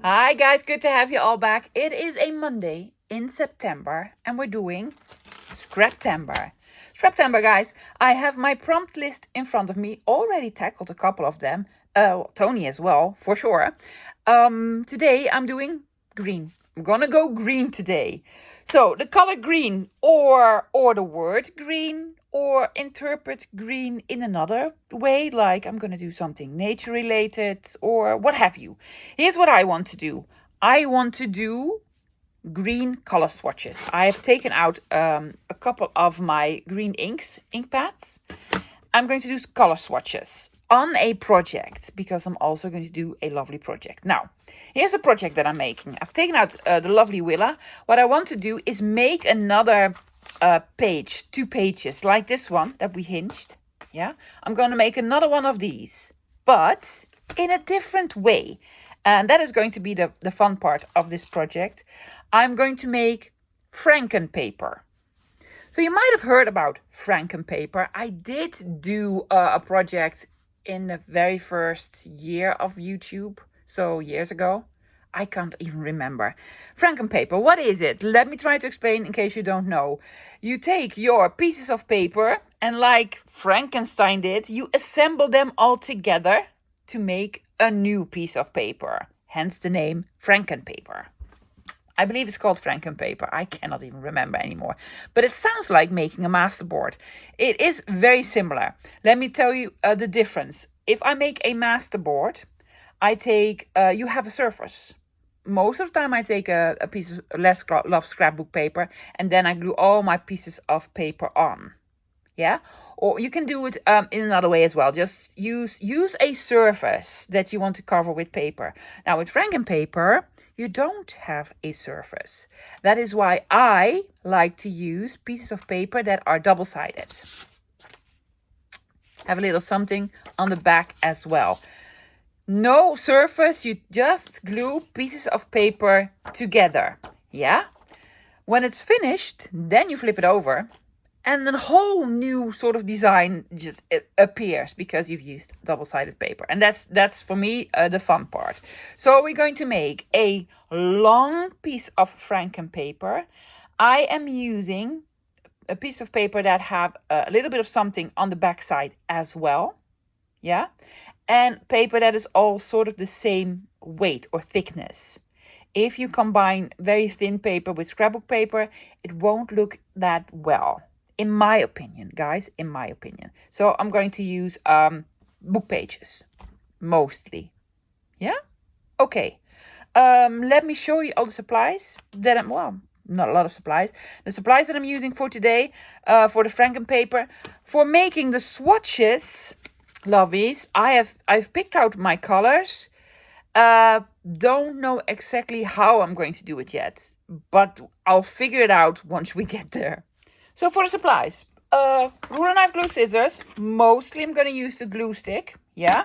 Hi guys, good to have you all back. It is a Monday in September and we're doing Scraptember. Scraptember, guys, I have my prompt list in front of me, already tackled a couple of them. Tony as well, for sure. Today I'm doing green. I'm gonna go green today. So the color green or the word green, or interpret green in another way, like I'm gonna do something nature related or what have you. Here's what I want to do. I want to do green color swatches. I have taken out a couple of my green ink pads. I'm going to do color swatches on a project because I'm also going to do a lovely project. Now, here's a project that I'm making. I've taken out the lovely Willa. What I want to do is make another page, 2 pages like this one that we hinged. Yeah, I'm going to make another one of these, but in a different way. And that is going to be the fun part of this project. I'm going to make Frankenpaper. So you might have heard about Frankenpaper. I did do a project in the very first year of YouTube, so years ago. I can't even remember. Frankenpaper, what is it? Let me try to explain in case you don't know. You take your pieces of paper and, like Frankenstein did, you assemble them all together to make a new piece of paper. Hence the name Frankenpaper. I believe it's called Frankenpaper. I cannot even remember anymore. But it sounds like making a masterboard. It is very similar. Let me tell you the difference. If I make a masterboard, I take, you have a surface. Most of the time I take a piece of less love scrapbook paper and then I glue all my pieces of paper on. Yeah, or you can do it in another way as well. Just use a surface that you want to cover with paper. Now with Frankenpaper, you don't have a surface. That is why I like to use pieces of paper that are double-sided. Have a little something on the back as well. No surface, you just glue pieces of paper together. Yeah? When it's finished, then you flip it over and a whole new sort of design just appears because you've used double-sided paper. And that's for me the fun part. So we're going to make a long piece of Frankenpaper. I am using a piece of paper that have a little bit of something on the back side as well. Yeah? And paper that is all sort of the same weight or thickness. If you combine very thin paper with scrapbook paper, it won't look that well. In my opinion, guys, in my opinion. So I'm going to use book pages, mostly. Yeah? Okay. Let me show you all the supplies that I'm, well, not a lot of supplies. The supplies that I'm using for today, for the Frankenpaper. For making the swatches, lovies, I've picked out my colors. Don't know exactly how I'm going to do it yet, but I'll figure it out once we get there. So for the supplies, ruler, knife, glue, scissors. Mostly I'm going to use the glue stick, yeah?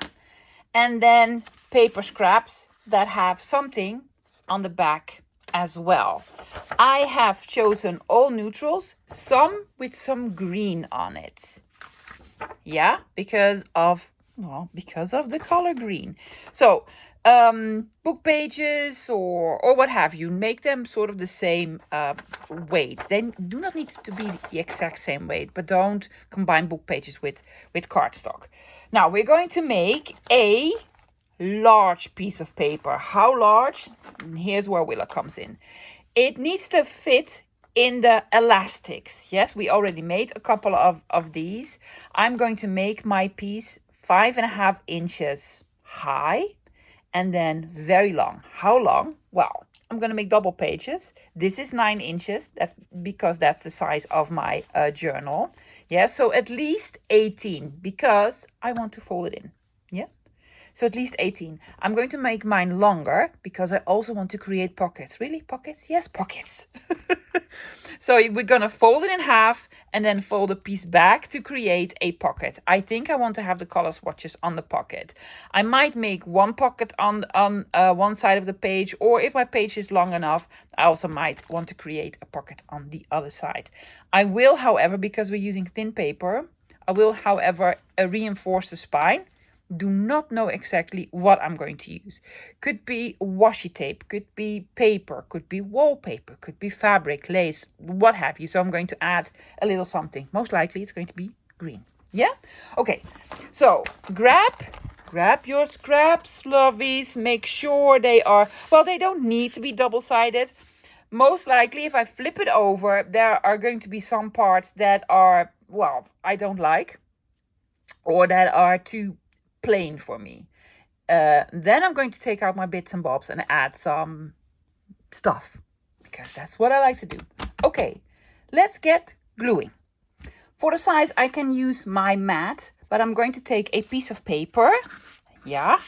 And then paper scraps that have something on the back as well. I have chosen all neutrals, some with some green on it. Yeah, because of the color green. So book pages or what have you, make them sort of the same weight. They do not need to be the exact same weight, but don't combine book pages with cardstock. Now we're going to make a large piece of paper. How large? Here's where Willa comes in. It needs to fit in the elastics. Yes, we already made a couple of these. I'm going to make my piece 5.5 inches high and then very long. How long? Well, I'm going to make double pages. This is 9 inches. That's because that's the size of my journal. Yeah, so at least 18 because I want to fold it in. Yeah. So at least 18. I'm going to make mine longer because I also want to create pockets. Really? Pockets? Yes, pockets. So we're going to fold it in half and then fold a piece back to create a pocket. I think I want to have the color swatches on the pocket. I might make one pocket on one side of the page, or if my page is long enough, I also might want to create a pocket on the other side. I will, however, because we're using thin paper, I will, however, reinforce the spine. do not know exactly what I'm going to use. Could be washi tape, could be paper, could be wallpaper, could be fabric, lace, what have you. So I'm going to add a little something. Most likely it's going to be green. Yeah? Okay, so grab your scraps, lovies. Make sure they are, well, they don't need to be double-sided. Most likely, if I flip it over, there are going to be some parts that are, well, I don't like, or that are too plain for me. Then I'm going to take out my bits and bobs and add some stuff, because that's what I like to do. Okay, let's get gluing. For the size, I can use my mat, but I'm going to take a piece of paper, yeah,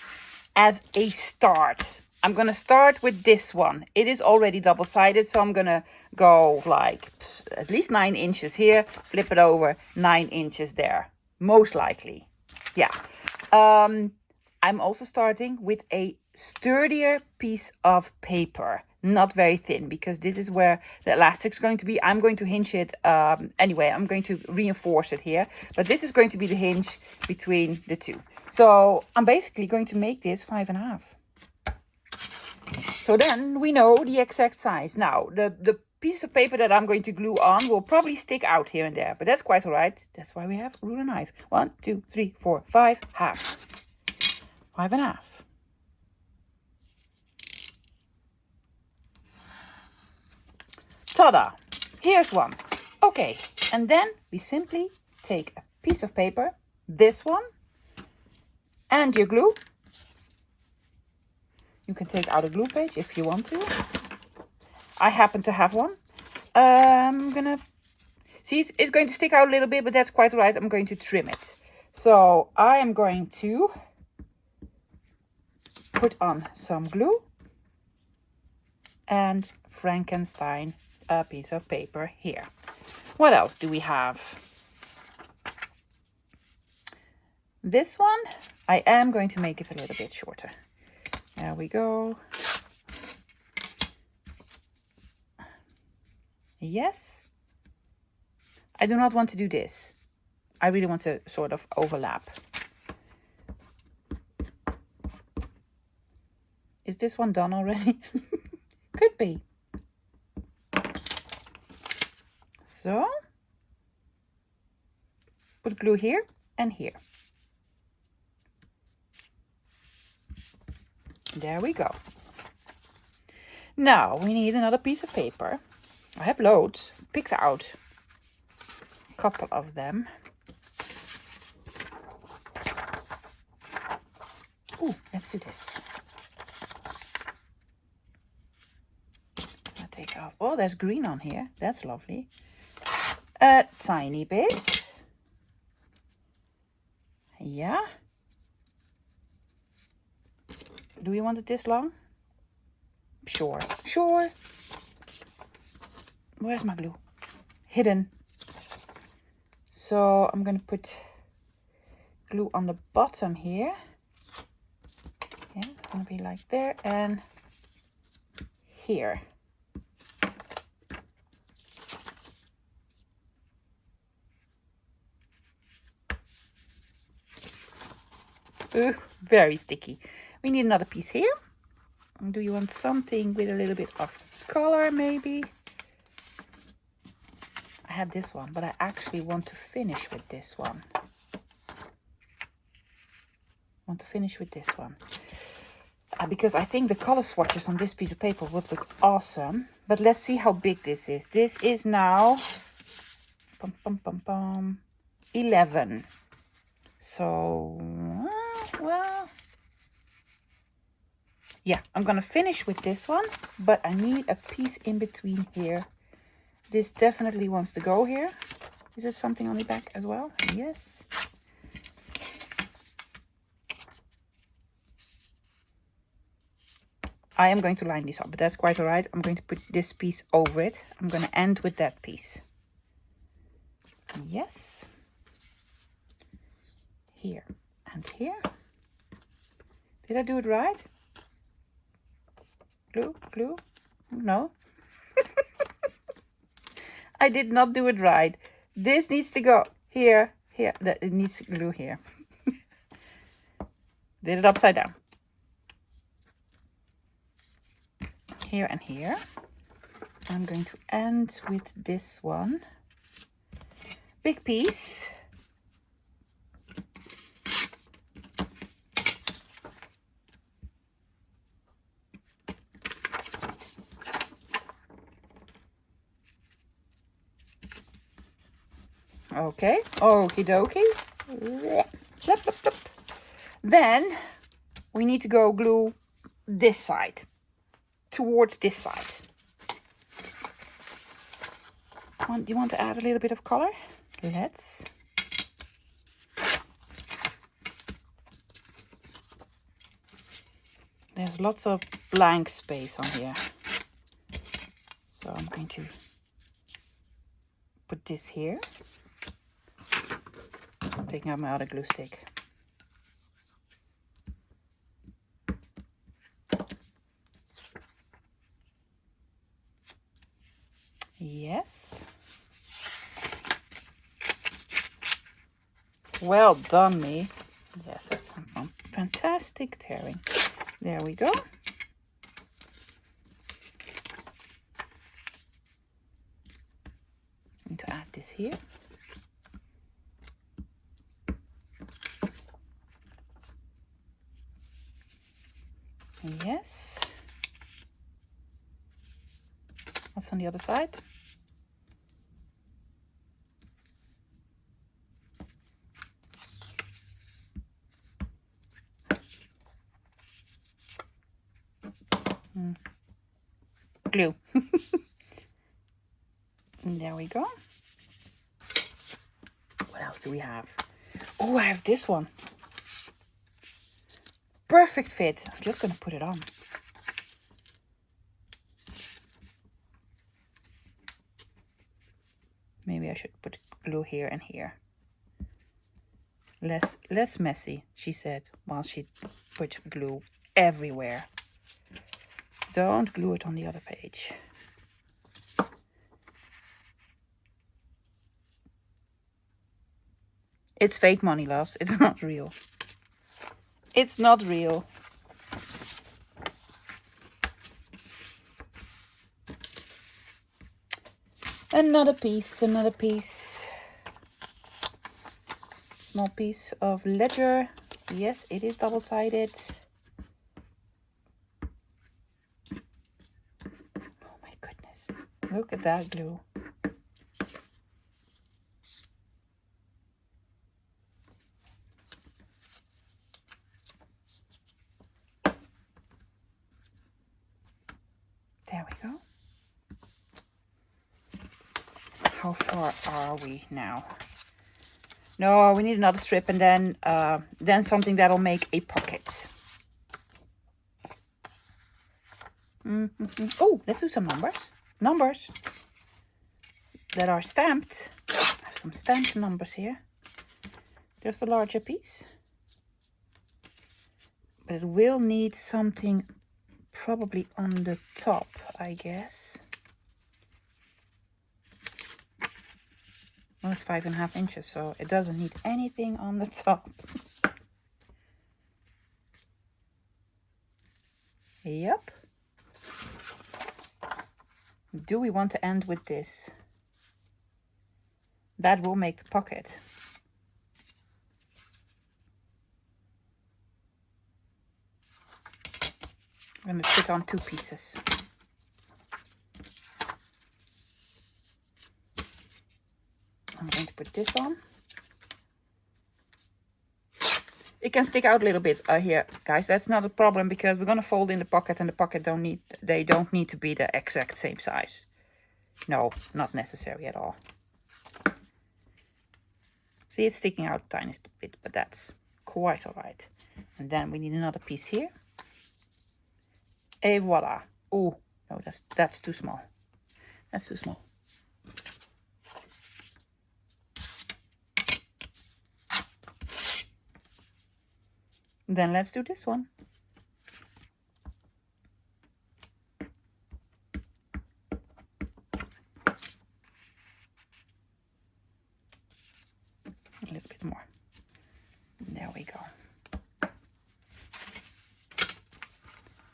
as a start. I'm going to start with this one. It is already double-sided, so I'm going to go like at least 9 inches here, flip it over, 9 inches there, most likely. Yeah. I'm also starting with a sturdier piece of paper, not very thin, because this is where the elastic is going to be. I'm going to hinge it, anyway, I'm going to reinforce it here, but this is going to be the hinge between the two. So I'm basically going to make this 5.5. So then we know the exact size. Now, the piece of paper that I'm going to glue on will probably stick out here and there, but that's quite all right. That's why we have a ruler knife. 1, 2, 3, 4, 5, half. 5.5. Ta-da! Here's one. Okay, and then we simply take a piece of paper, this one, and your glue. You can take out a glue page if you want to. I happen to have one. I'm gonna see, it's going to stick out a little bit, but that's quite all right. I'm going to trim it. So I am going to put on some glue and Frankenstein a piece of paper here. What else do we have? This one, I am going to make it a little bit shorter. There we go. Yes. I do not want to do this. I really want to sort of overlap. Is this one done already? Could be. So, put glue here and here. There we go. Now we need another piece of paper. I have loads. Picked out a couple of them. Ooh, let's do this. I'll take out. Oh, there's green on here. That's lovely. A tiny bit. Yeah. Do we want it this long? Sure. Sure. Where's my glue? Hidden. So I'm going to put glue on the bottom here. Yeah, it's going to be like there and here. Ooh, very sticky. We need another piece here. Do you want something with a little bit of color maybe? I have this one, but I actually want to finish with this one. Because I think the color swatches on this piece of paper would look awesome. But let's see how big this is. This is now 11. So, well, yeah, I'm gonna finish with this one, but I need a piece in between here. This definitely wants to go here. Is there something on the back as well? Yes. I am going to line this up, but that's quite all right. I'm going to put this piece over it. I'm going to end with that piece. Yes. Here and here. Did I do it right? Glue, glue? No. I did not do it right. This needs to go here, here. It needs glue here. Did it upside down. Here and here. I'm going to end with this one. Big piece. Okay, okie dokie. Then we need to go glue this side towards this side. Do you want to add a little bit of color? Let's. There's lots of blank space on here. So I'm going to put this here. I'm taking out my other glue stick. Yes. Well done, me. Yes, that's some fantastic tearing. There we go. I'm going to add this here. Yes. What's on the other side? Glue. And there we go. What else do we have? Oh, I have this one. Perfect fit. I'm just going to put it on. Maybe I should put glue here and here. Less messy, she said, while she put glue everywhere. Don't glue it on the other page. It's fake money, loves. It's not real. It's not real. Another piece, another piece. Small piece of ledger. Yes, it is double-sided. Oh my goodness. Look at that glue. There we go. How far are we now? No, we need another strip and then something that'll make a pocket. Oh, let's do some numbers. Numbers that are stamped. I have some stamped numbers here. There's the larger piece. But it will need something probably on the top, I guess. Well, it's 5.5 inches, so it doesn't need anything on the top. Yep. Do we want to end with this? That will make the pocket. I'm going to fit on 2 pieces. I'm going to put this on. It can stick out a little bit here, guys. That's not a problem because we're going to fold in the pocket, and the pocket don't need to be the exact same size. No, not necessary at all. See, it's sticking out a tiny bit, but that's quite all right. And then we need another piece here. Et voila. Oh, no, that's too small. That's too small. Then let's do this one. A little bit more. There we go.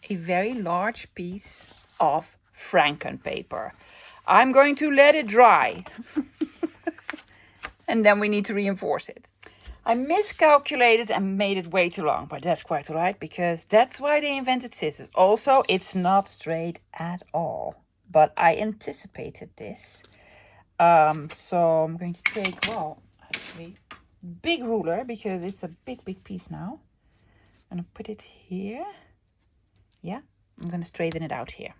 a very large piece of Frankenpaper. I'm going to let it dry. And then we need to reinforce it. I miscalculated and made it way too long, but that's quite alright, because that's why they invented scissors. Also, it's not straight at all, but I anticipated this. So I'm going to take, well, actually, big ruler, because it's a big piece now. I'm going to put it here. Yeah, I'm going to straighten it out here.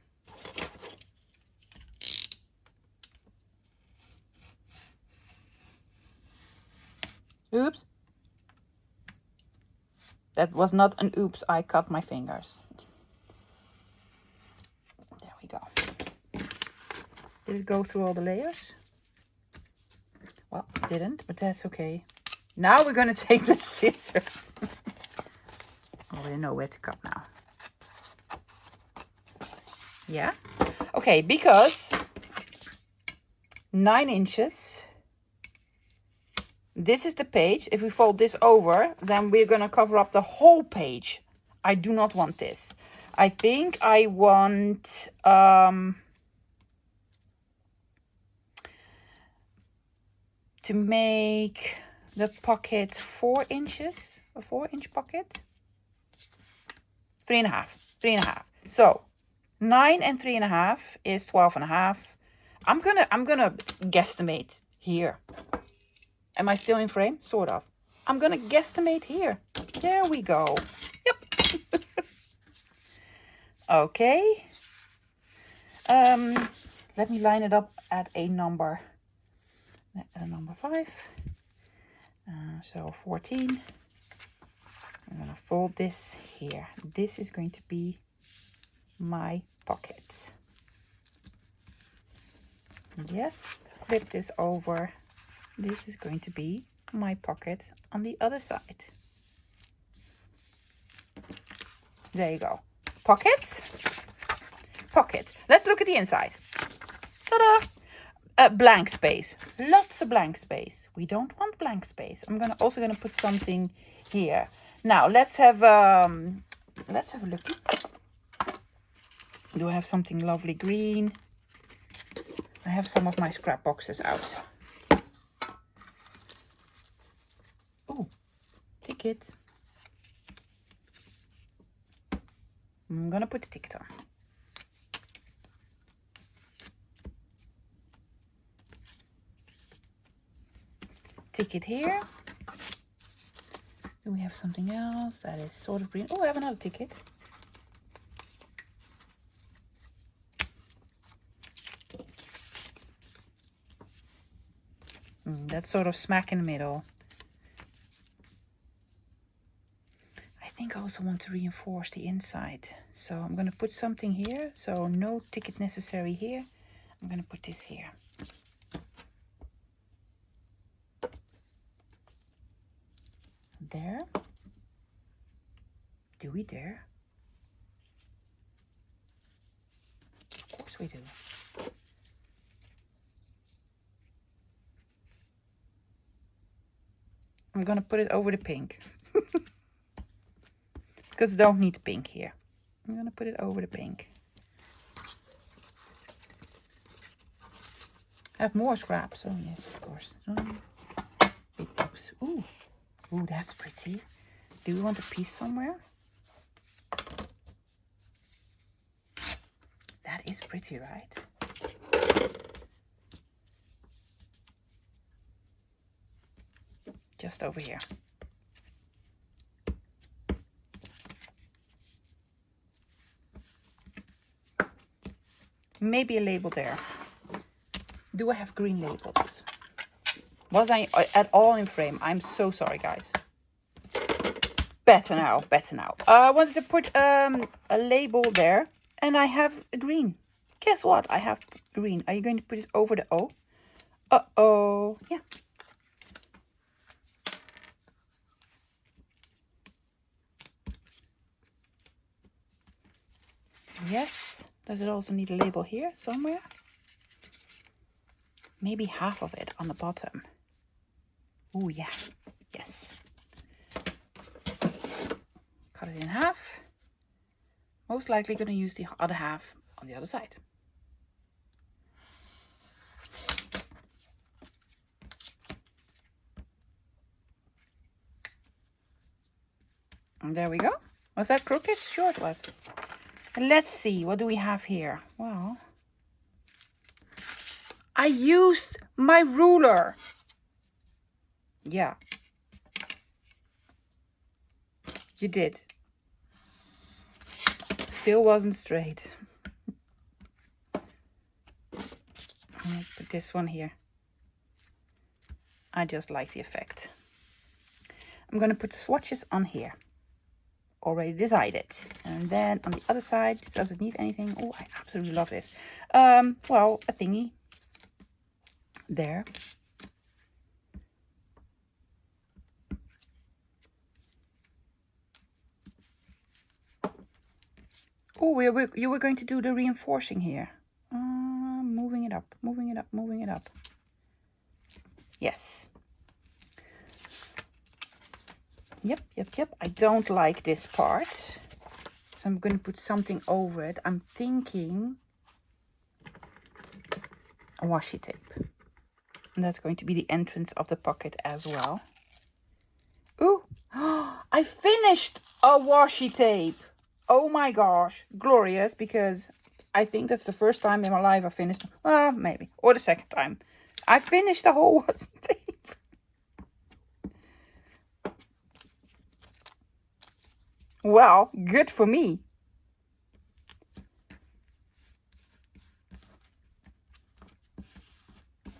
Oops. That was not an oops, I cut my fingers. There we go. Did it go through all the layers? Well, it didn't, but that's okay. Now we're going to take the scissors. I already know where to cut now. Yeah. Okay, because 9 inches. This is the page. If we fold this over, then we're going to cover up the whole page. I do not want this. I think I want to make the pocket 4 inches, a 4-inch pocket. 3.5, 3.5. So 9 and 3.5 is 12.5. I'm gonna guesstimate here. Am I still in frame? Sort of. I'm gonna guesstimate here. There we go. Yep. Okay. Let me line it up at a number 5. So 14. I'm gonna fold this here. This is going to be my pocket. Yes, flip this over. This is going to be my pocket on the other side. There you go. Pocket. Pocket. Let's look at the inside. Ta-da! Blank space. Lots of blank space. We don't want blank space. I'm also gonna put something here. Now let's have a look. Do I have something lovely green? I have some of my scrap boxes out. Oh, ticket. I'm gonna put the ticket on. Ticket here. Do we have something else that is sort of green? Oh, I have another ticket. That's sort of smack in the middle. I think I also want to reinforce the inside. So I'm going to put something here. So no ticket necessary here. I'm going to put this here. There. Do we dare? Of course we do. I'm gonna put it over the pink. Because I don't need pink here. I'm gonna put it over the pink. I have more scraps. Oh yes, of course. Big box. Ooh. Ooh, that's pretty. Do we want a piece somewhere? That is pretty, right? Just over here. Maybe a label there. Do I have green labels? Was I at all in frame? I'm so sorry, guys. Better now, better now. I wanted to put a label there, and I have a green. Guess what? I have green. Are you going to put it over the O? Uh-oh. Yeah. Yes. Does it also need a label here somewhere? Maybe half of it on the bottom. Oh, yeah. Yes. Cut it in half. most likely going to use the other half on the other side. And there we go. Was that crooked? Sure it was. And let's see, what do we have here? Well, I used my ruler. Yeah. You did. Still wasn't straight. I'll put this one here. I just like the effect. I'm going to put the swatches on here. Already decided. And then on the other side, does it need anything? Oh, I absolutely love this. Well, a thingy. There. Oh, you were going to do the reinforcing here. Moving it up, moving it up, moving it up. Yes. Yep. I don't like this part. So I'm going to put something over it. I'm thinking a washi tape. And that's going to be the entrance of the pocket as well. Ooh, I finished a washi tape. Oh my gosh, glorious, because I think that's the first time in my life I finished, well, maybe, or the second time. I finished the whole washi tape. Well, good for me.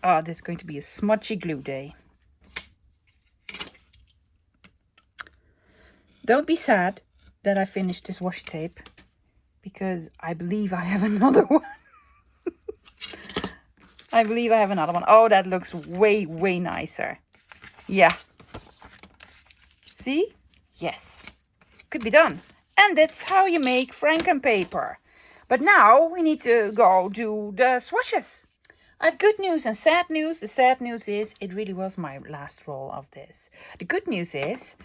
Oh, this is going to be a smudgy glue day. Don't be sad that I finished this washi tape, because I believe I have another one. I believe I have another one. Oh, that looks way nicer. Yeah. See? Yes. Could be done. And that's how you make Frankenpaper. But now we need to go do the swatches. I have good news and sad news. The sad news is it really was my last roll of this. The good news is,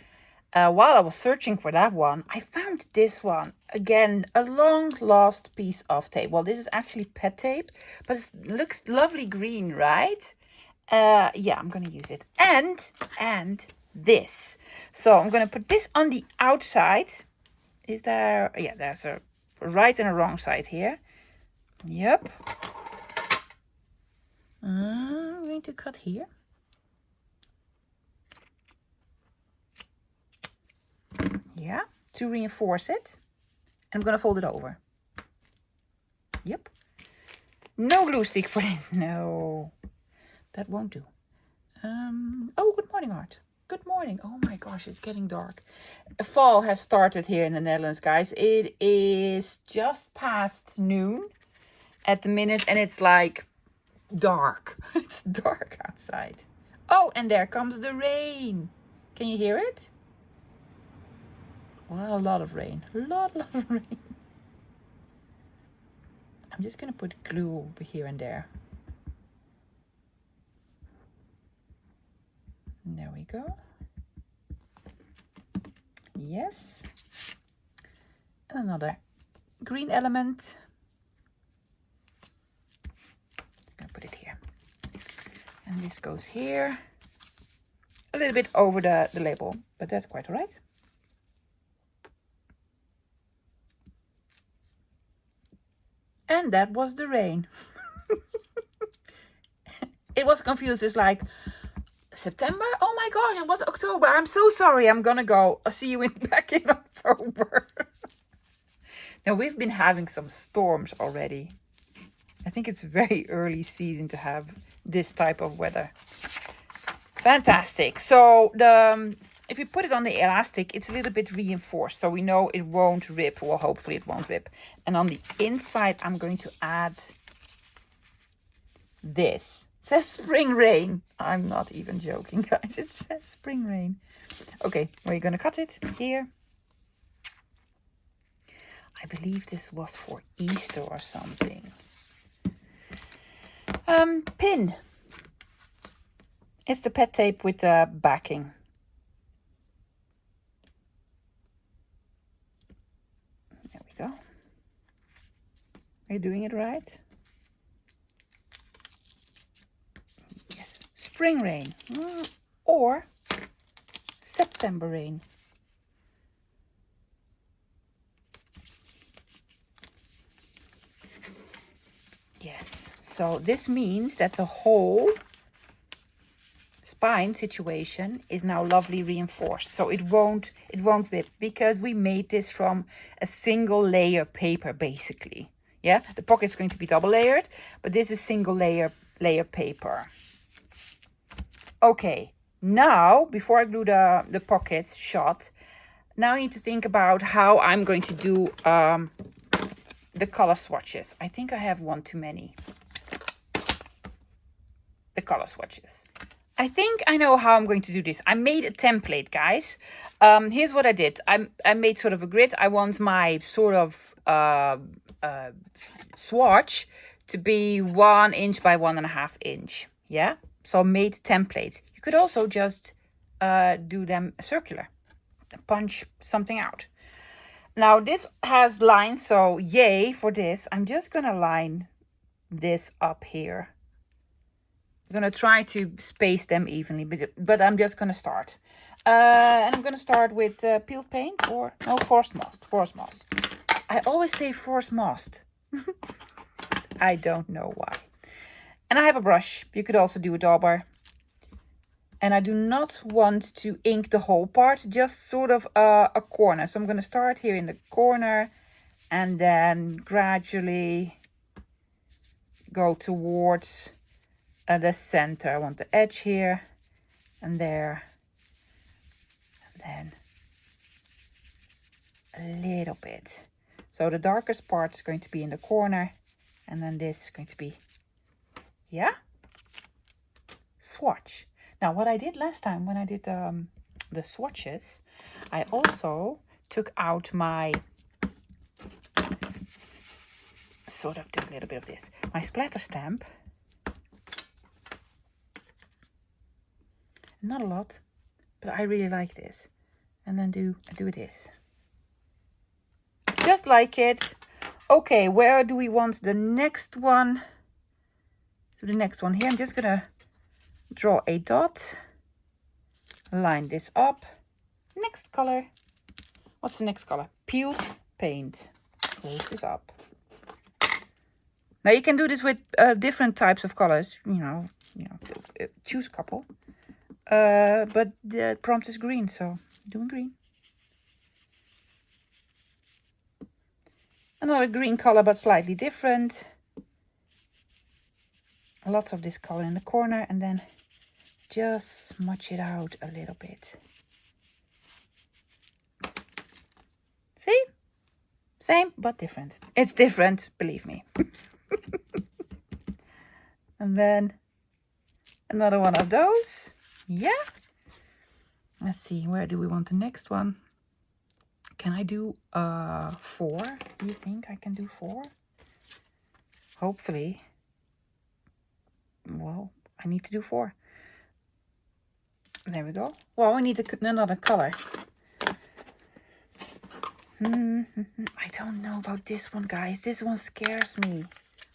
while I was searching for that one, I found this one. Again, a long lost piece of tape. Well, this is actually pet tape, but it looks lovely green, right? Yeah, I'm going to use it. And this. So I'm going to put this on the outside. Is there... Yeah, there's a right and a wrong side here. Yep. I'm going to cut here. Yeah, to reinforce it. I'm going to fold it over. Yep. No glue stick for this. No, that won't do. Oh, good morning, Art. Good morning. Oh my gosh, it's getting dark. Fall has started here in the Netherlands, guys. It is just past noon at the minute, and it's like dark. It's dark outside. Oh, and there comes the rain. Can you hear it? Wow, a lot of rain. A lot of rain. I'm just going to put glue over here and there. And there we go. Yes. And another green element. Just going to put it here. And this goes here. A little bit over the label, but that's quite all right. And that was the rain. It was confused. It's like, September? Oh my gosh, it was October. I'm so sorry. I'm gonna go. I'll see you back in October. Now, we've been having some storms already. I think it's very early season to have this type of weather. Fantastic. So if you put it on the elastic, it's a little bit reinforced, so we know it won't rip. Well, hopefully it won't rip. And on the inside, I'm going to add this. It says spring rain. I'm not even joking, guys. It says spring rain. Okay, we're going to cut it here. I believe this was for Easter or something. Pin. It's the pet tape with the backing. There we go. Are you doing it right? Yes. Spring rain. Or September rain. Yes. So this means that the whole spine situation is now lovely reinforced, so it won't rip, because we made this from a single layer paper basically. Yeah, the pocket's going to be double layered, but this is single layer paper. Okay, now before I glue the pockets shut, now I need to think about how I'm going to do the color swatches. I think I have one too many. The color swatches. I think I know how I'm going to do this. I made a template, guys. Here's what I did. I made sort of a grid. I want my sort of swatch to be 1 inch by 1.5 inch. Yeah. So I made templates. You could also just do them circular. Punch something out. Now this has lines, so yay for this. I'm just gonna line this up here. I'm going to try to space them evenly, but I'm just going to start. And I'm going to start with peeled paint, or no, forced moss. I always say forced moss. I don't know why. And I have a brush. You could also do a dauber. And I do not want to ink the whole part, just sort of a corner. So I'm going to start here in the corner and then gradually go towards the center. I want the edge here and there, and then a little bit. So the darkest part is going to be in the corner, and then this is going to be, yeah, swatch. Now what I did last time when I did the swatches, I also took out my, sort of do a little bit of this, my splatter stamp. Not a lot, but I really like this. And then do this. Just like it. Okay, where do we want the next one? So the next one here, I'm just gonna draw a dot. Line this up. Next color. What's the next color? Peeled paint. Close this up. Now you can do this with different types of colors. You know, choose a couple. But the prompt is green, so doing green. Another green color, but slightly different. Lots of this color in the corner, and then just smudge it out a little bit. See? Same, but different. It's different, believe me. And then another one of those. Yeah. Let's see, where do we want the next one? Can I do 4? Do you think I can do 4? Hopefully. Well, I need to do 4. There we go. Well, we need another color. I don't know about this one, guys. This one scares me.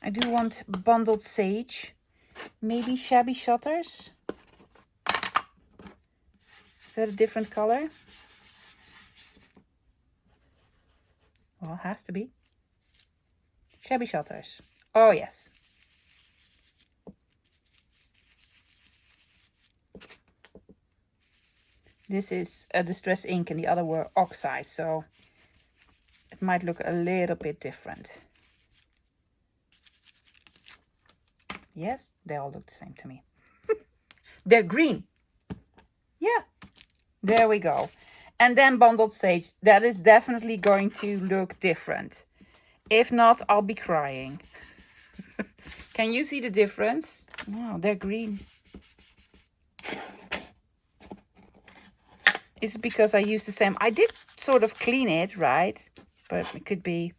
I do want bundled sage. Maybe shabby shutters. Is that a different color? Well, it has to be. Shabby shutters. Oh, yes. This is a distress ink and the other were oxide, so it might look a little bit different. Yes, they all look the same to me. They're green. Yeah, there we go. And then bundled sage. That is definitely going to look different. If not, I'll be crying. Can you see the difference? Wow, they're green. It's because I used the same. I did sort of clean it, right? But it could be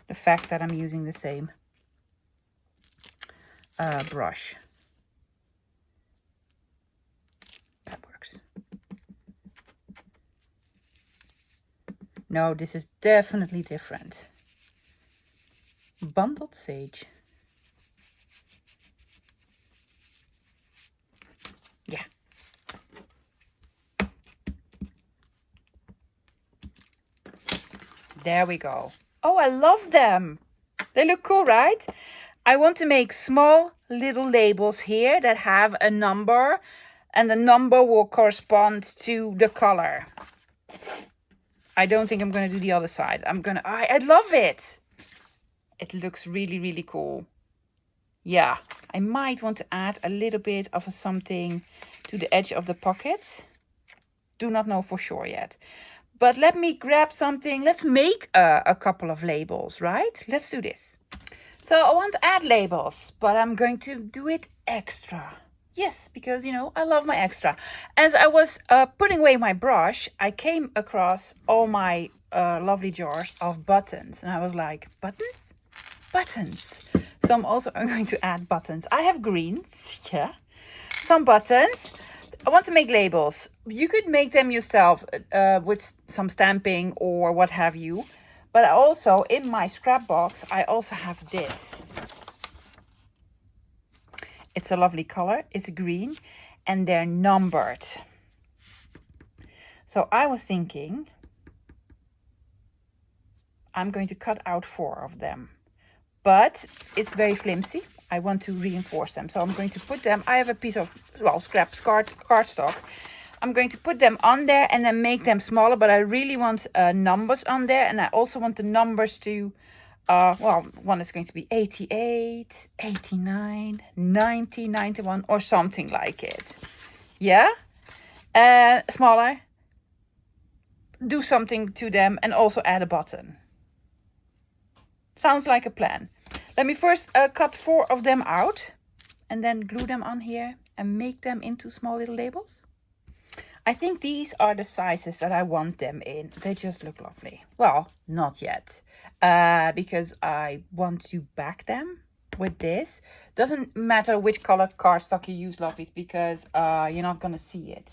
the fact that I'm using the same brush. That works. No, this is definitely different. bundled sage. Yeah. There we go. Oh, I love them. They look cool, right? I want to make small little labels here that have a number, and the number will correspond to the color. I don't think I'm going to do the other side. I love it. It looks really, really cool. Yeah, I might want to add a little bit of something to the edge of the pocket. Do not know for sure yet. But let me grab something. Let's make a couple of labels, right? Let's do this. So I want to add labels, but I'm going to do it extra. Yes, because, you know, I love my extra. As I was putting away my brush, I came across all my lovely jars of buttons. And I was like, buttons? Buttons. So I'm also going to add buttons. I have greens, yeah. Some buttons. I want to make labels. You could make them yourself with some stamping or what have you. But I also, in my scrap box, I also have this. It's a lovely color. It's green and they're numbered. So I was thinking, I'm going to cut out 4 of them. But it's very flimsy. I want to reinforce them. So I'm going to put them, I have a piece of, well, scrap cardstock. I'm going to put them on there and then make them smaller. But I really want numbers on there. And I also want the numbers to, well, one is going to be 88, 89, 90, 91 or something like it. Yeah? Smaller. Do something to them and also add a button. Sounds like a plan. Let me first cut 4 of them out and then glue them on here and make them into small little labels. I think these are the sizes that I want them in. They just look lovely. Well, not yet, because I want to back them with this. Doesn't matter which color cardstock you use, lovelies, because you're not gonna see it.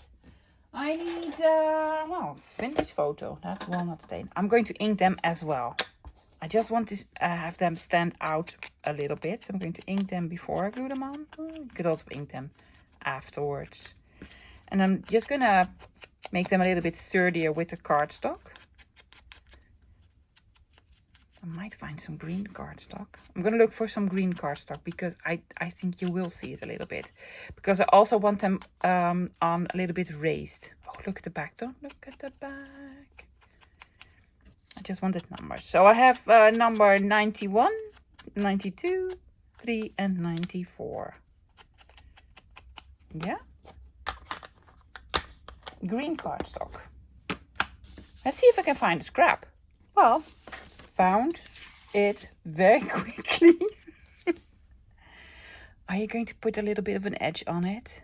I need, well, vintage photo. That's walnut stain. I'm going to ink them as well. I just want to have them stand out a little bit. So I'm going to ink them before I glue them on. You could also ink them afterwards. And I'm just going to make them a little bit sturdier with the cardstock. I might find some green cardstock. I'm going to look for some green cardstock because I think you will see it a little bit. Because I also want them on a little bit raised. Oh, look at the back. Don't look at the back. I just wanted numbers. So I have number 91, 92, 3 and 94. Yeah. Green cardstock. Let's see if I can find a scrap. Well, found it very quickly. Are you going to put a little bit of an edge on it?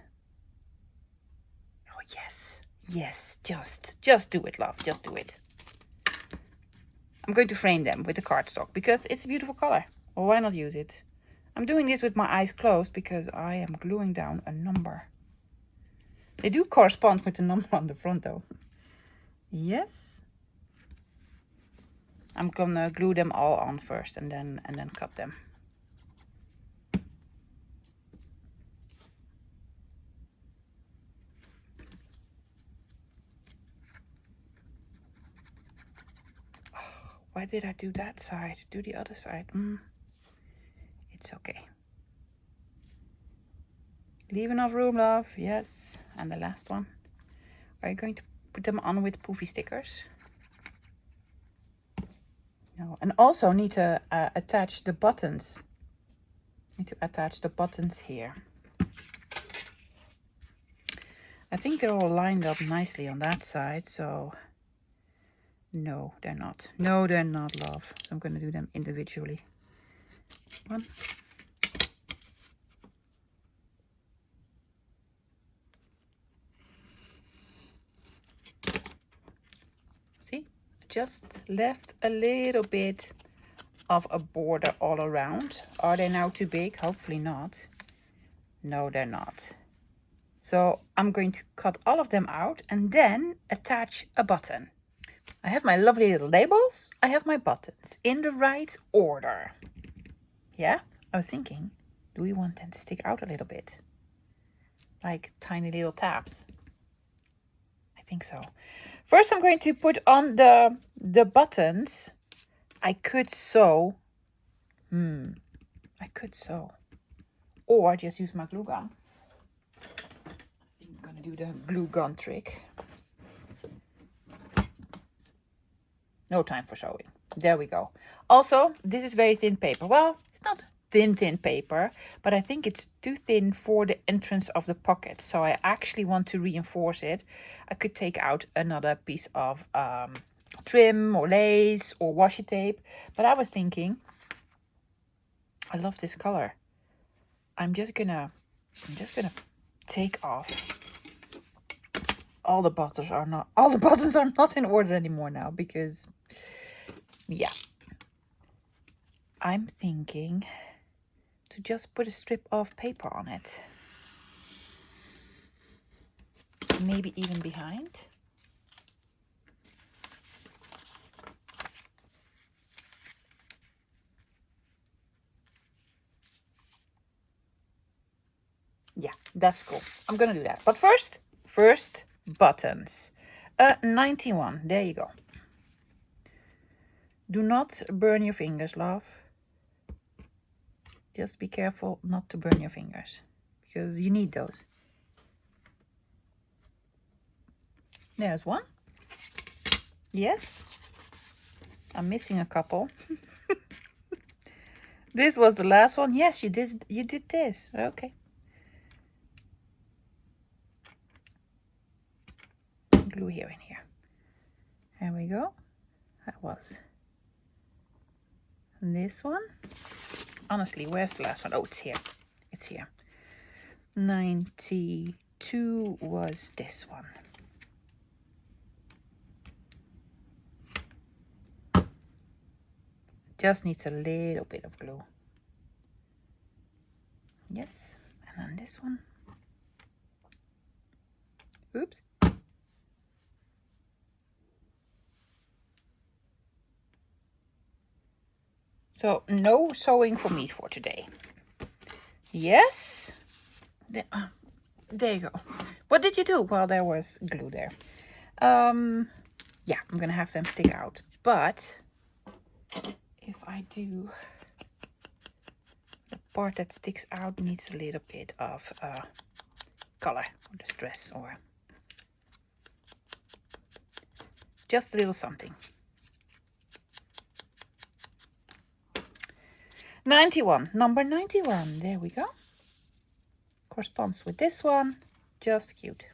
Oh, yes. Yes, just do it, love. Just do it. I'm going to frame them with the cardstock because it's a beautiful color. Well, why not use it? I'm doing this with my eyes closed because I am gluing down a number. They do correspond with the number on the front though. Yes. I'm gonna glue them all on first and then cut them. Why did I do that side? Do the other side. It's okay. Leave enough room, love. Yes. And the last one. Are you going to put them on with poofy stickers? No. And also need to attach the buttons. Need to attach the buttons here. I think they're all lined up nicely on that side, so... No, they're not. No, they're not, love. So I'm going to do them individually. 1. See? Just left a little bit of a border all around. Are they now too big? Hopefully not. No, they're not. So I'm going to cut all of them out and then attach a button. I have my lovely little labels. I have my buttons in the right order. Yeah, I was thinking, do we want them to stick out a little bit? Like tiny little tabs. I think so. First, I'm going to put on the buttons. I could sew. I could sew. Or just use my glue gun. I'm gonna do the glue gun trick. No time for sewing. There we go. Also, this is very thin paper. Well, it's not thin paper, but I think it's too thin for the entrance of the pocket. So I actually want to reinforce it. I could take out another piece of trim or lace or washi tape. But I was thinking, I love this color. I'm just gonna take off. All the buttons are not in order anymore now because, yeah. I'm thinking to just put a strip of paper on it. Maybe even behind. Yeah, that's cool. I'm gonna do that. But first buttons. 91. There you go. Do not burn your fingers, love. Just be careful not to burn your fingers, because you need those. There's one. Yes. I'm missing a couple. This was the last one. Yes, you did this. Okay. Glue here and here. There we go. That was this one. Honestly, where's the last one? Oh, it's here. It's here. 92 was this one. Just needs a little bit of glue. Yes, and then this one. Oops. So no sewing for me for today. Yes. There you go. What did you do? Well, there was glue there. Yeah, I'm gonna have them stick out. But if I do, the part that sticks out needs a little bit of color or distress or just a little something. 91, number 91, there we go. Corresponds with this one, just cute.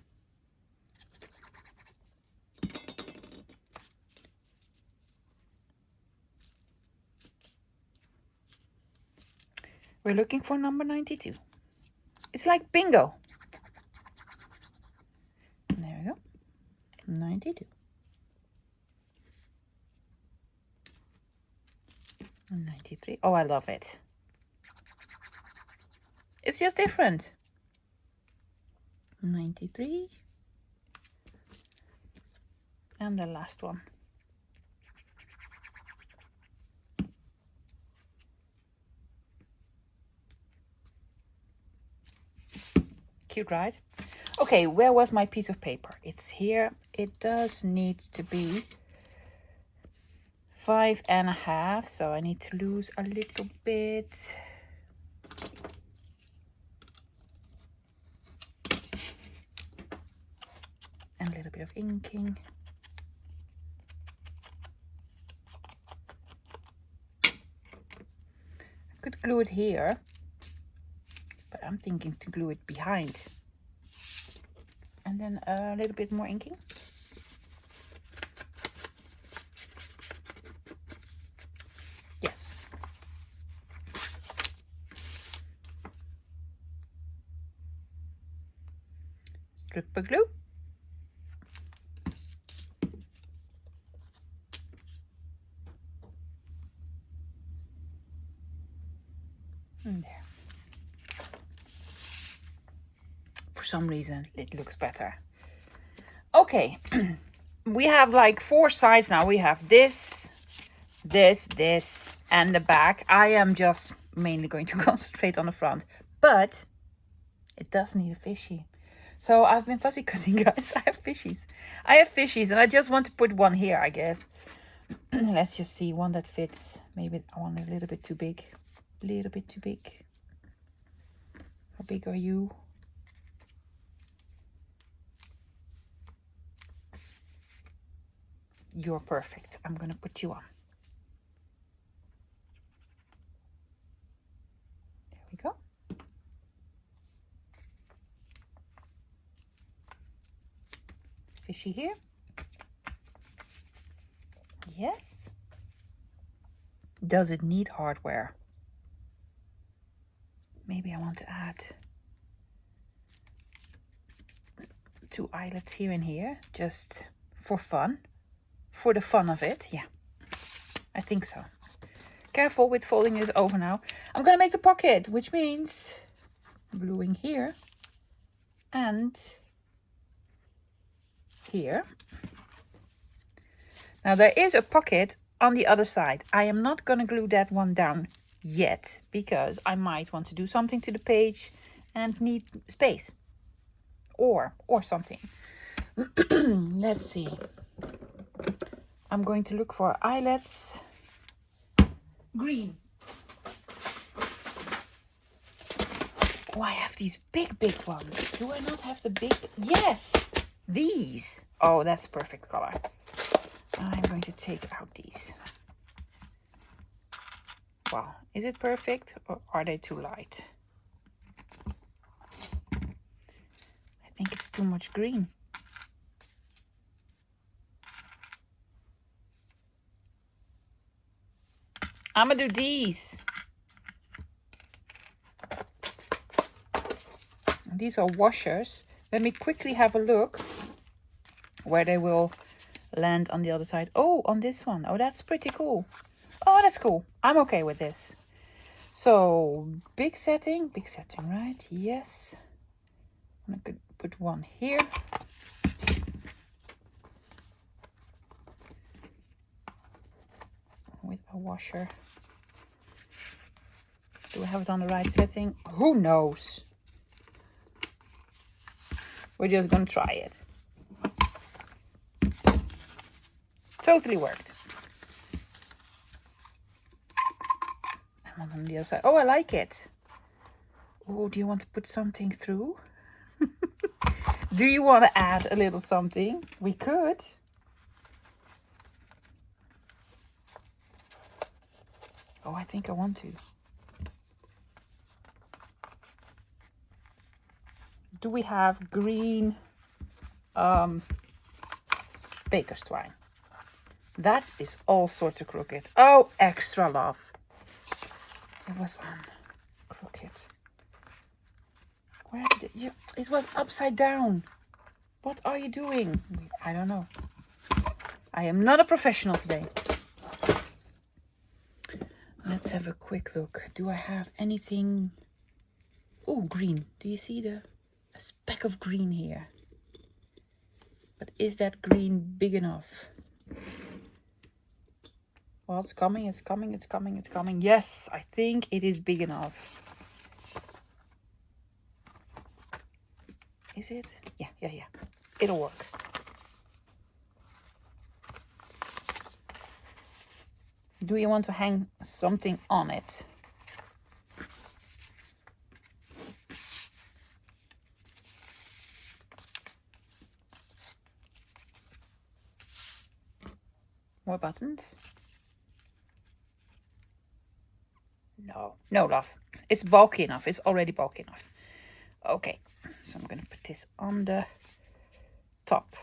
We're looking for number 92. It's like bingo. There we go, 92. 93. Oh, I love it. It's just different. 93. And the last one. Cute, right? Okay, where was my piece of paper? It's here. It does need to be 5.5, so I need to lose a little bit. And a little bit of inking. I could glue it here, but I'm thinking to glue it behind. And then a little bit more inking. Yes. Stripper glue. And there. For some reason, it looks better. Okay. We have like 4 sides now. We have this, and the back. I am just mainly going to concentrate on the front. But it does need a fishy. So I've been fussy cutting, guys. I have fishies. And I just want to put one here, I guess. Let's just see one that fits. Maybe one is a little bit too big. A little bit too big. How big are you? You're perfect. I'm going to put you on. There we go. Fishy here. Yes. Does it need hardware? Maybe I want to add 2 eyelets here and here, just for fun. For the fun of it, yeah. I think so. Careful with folding it over now. I'm gonna make the pocket, which means gluing here and here. Now there is a pocket on the other side. I am not gonna glue that one down yet because I might want to do something to the page and need space or something. Let's see. I'm going to look for eyelets. Green. Oh, I have these big ones. Do I not have the big? Yes, these. Oh, that's perfect color. I'm going to take out these. Wow, is it perfect or are they too light? I think it's too much green. I'm gonna do these. These are washers. Let me quickly have a look where they will land on the other side. Oh, on this one. Oh, that's pretty cool. Oh, that's cool. I'm okay with this. So, big setting, right? Yes. I'm gonna put one here. With a washer. Do I have it on the right setting? Who knows? We're just gonna try it. Totally worked. And one on the other side. Oh, I like it. Oh, do you want to put something through? Do you want to add a little something? We could. Oh, I think I want to. Do we have green baker's twine? That is all sorts of crooked. Oh, extra love. It was on crooked. Where did you? It was upside down. What are you doing? I don't know. I am not a professional today. Let's have a quick look. Do I have anything? Oh, green. Do you see a speck of green here? But is that green big enough? Well, it's coming, it's coming, it's coming, it's coming. Yes, I think it is big enough. Is it? Yeah. It'll work. Do you want to hang something on it? More buttons? No, love. It's bulky enough. It's already bulky enough. Okay, so I'm going to put this on the top.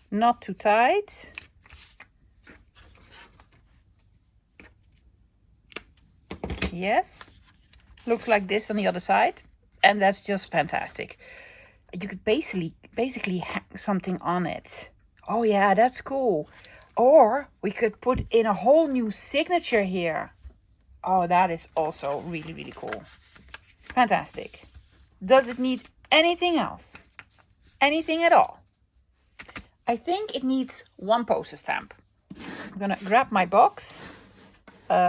Not too tight. Yes. Looks like this on the other side. And that's just fantastic. You could basically hang something on it. Oh yeah, that's cool. Or we could put in a whole new signature here. Oh, that is also really, really cool. Fantastic. Does it need anything else? Anything at all? I think it needs one poster stamp. I'm gonna grab my box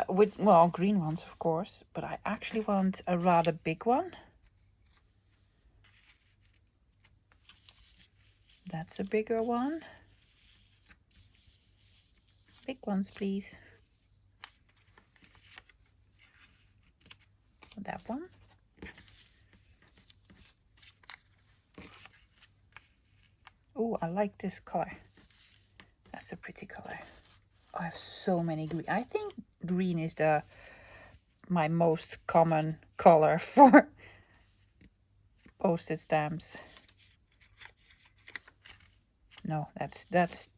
with, well, green ones, of course, but I actually want a rather big one. That's a bigger one. Big ones, please. That one. Oh, I like this color. That's a pretty color. I have so many green. I think green is my most common color for postage stamps. No, that's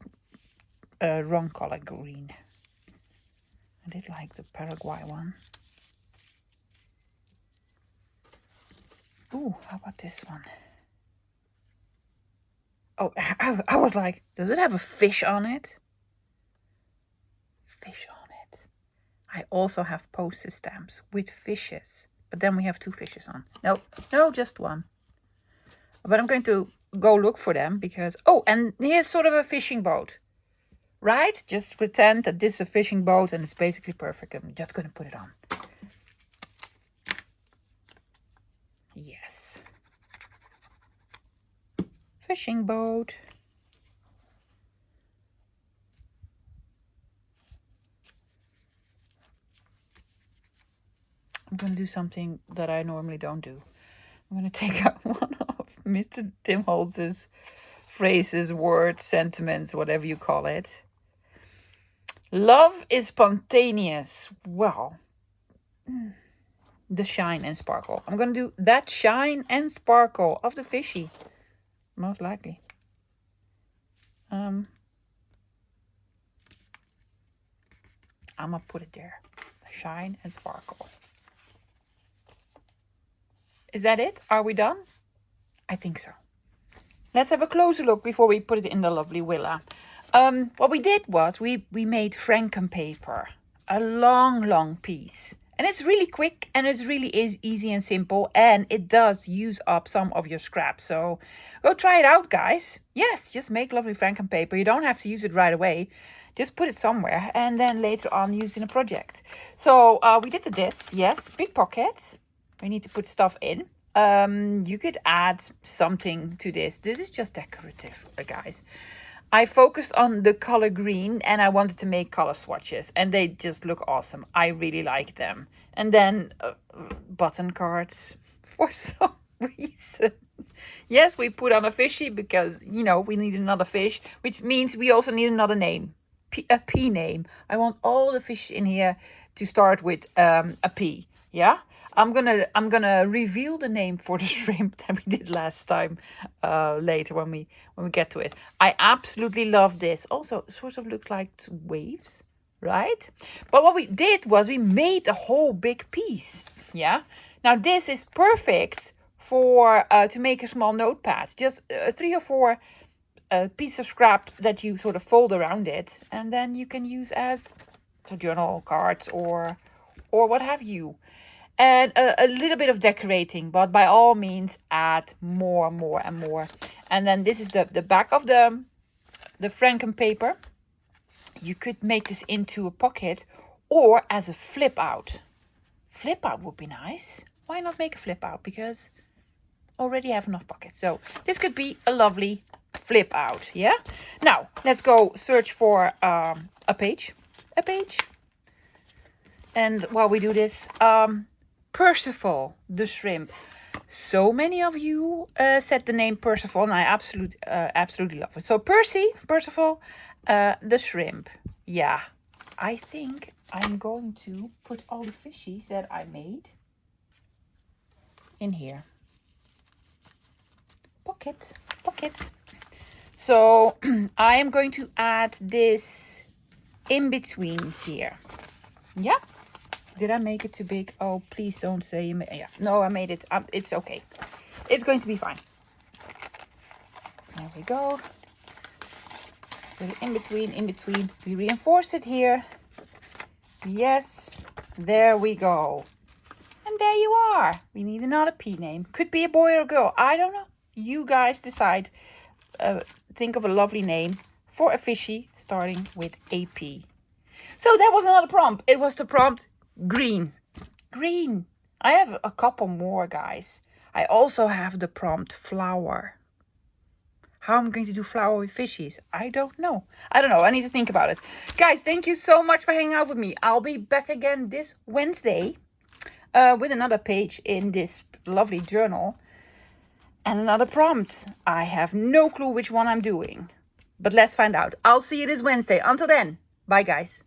a wrong color, green. I did like the Paraguay one. Ooh, how about this one? Oh, I was like, does it have a fish on it? Fish on it. I also have postage stamps with fishes, but then we have 2 fishes on. No, just one. But I'm going to go look for them because, oh, and here's sort of a fishing boat, right? Just pretend that this is a fishing boat and it's basically perfect. I'm just going to put it on. Yes. Fishing boat. I'm going to do something that I normally don't do. I'm going to take out one of Mr. Tim Holtz's phrases, words, sentiments, whatever you call it. Love is spontaneous. Well, the shine and sparkle. I'm going to do that shine and sparkle of the fishy. Most likely. I'm going to put it there. The shine and sparkle. Is that it? Are we done? I think so. Let's have a closer look before we put it in the lovely Willa. What we did was we made Frankenpaper. A long piece. And it's really quick and it's really easy and simple. And it does use up some of your scraps. So go try it out, guys. Yes, just make lovely Frankenpaper. You don't have to use it right away. Just put it somewhere and then later on use it in a project. So we did this. Yes, big pocket. We need to put stuff in. You could add something to this. This is just decorative, guys. I focused on the color green and I wanted to make color swatches and they just look awesome. I really like them. And then button cards for some reason. Yes, we put on a fishy because, you know, we need another fish, which means we also need another name, a P name. I want all the fish in here to start with a P. Yeah. I'm gonna reveal the name for the shrimp that we did last time later when we get to it. I absolutely love this. Also, it sort of looks like waves, right? But what we did was we made a whole big piece. Yeah. Now this is perfect for to make a small notepad. Just 3 or 4 pieces of scrap that you sort of fold around it, and then you can use as journal cards or what have you. And a little bit of decorating, but by all means add more and more. And then this is the back of the Frankenpaper. You could make this into a pocket or as a flip out. Flip out would be nice. Why not make a flip out? Because already have enough pockets. So this could be a lovely flip out. Yeah. Now let's go search for a page. And while we do this, Percival the shrimp. So many of you said the name Percival, and I absolutely love it. So Percival, the shrimp. Yeah, I think I'm going to put all the fishies that I made in here. Pocket. So I am going to add this in between here. Yeah. Did I make it too big? Oh, please don't say you made. Yeah, no, I made it. It's okay. It's going to be fine. There we go. Put it in between. We reinforced it here. Yes, there we go. And there you are. We need another P name. Could be a boy or a girl. I don't know. You guys decide. think of a lovely name for a fishy starting with AP. So that was another prompt. It was the prompt green. Green. I have a couple more, guys. I also have the prompt flower. How I'm going to do flower with fishies, I don't know. I need to think about it. Guys, thank you so much for hanging out with me. I'll be back again this Wednesday with another page in this lovely journal and another prompt. I have no clue which one I'm doing, but let's find out. I'll see you this Wednesday. Until then, bye guys.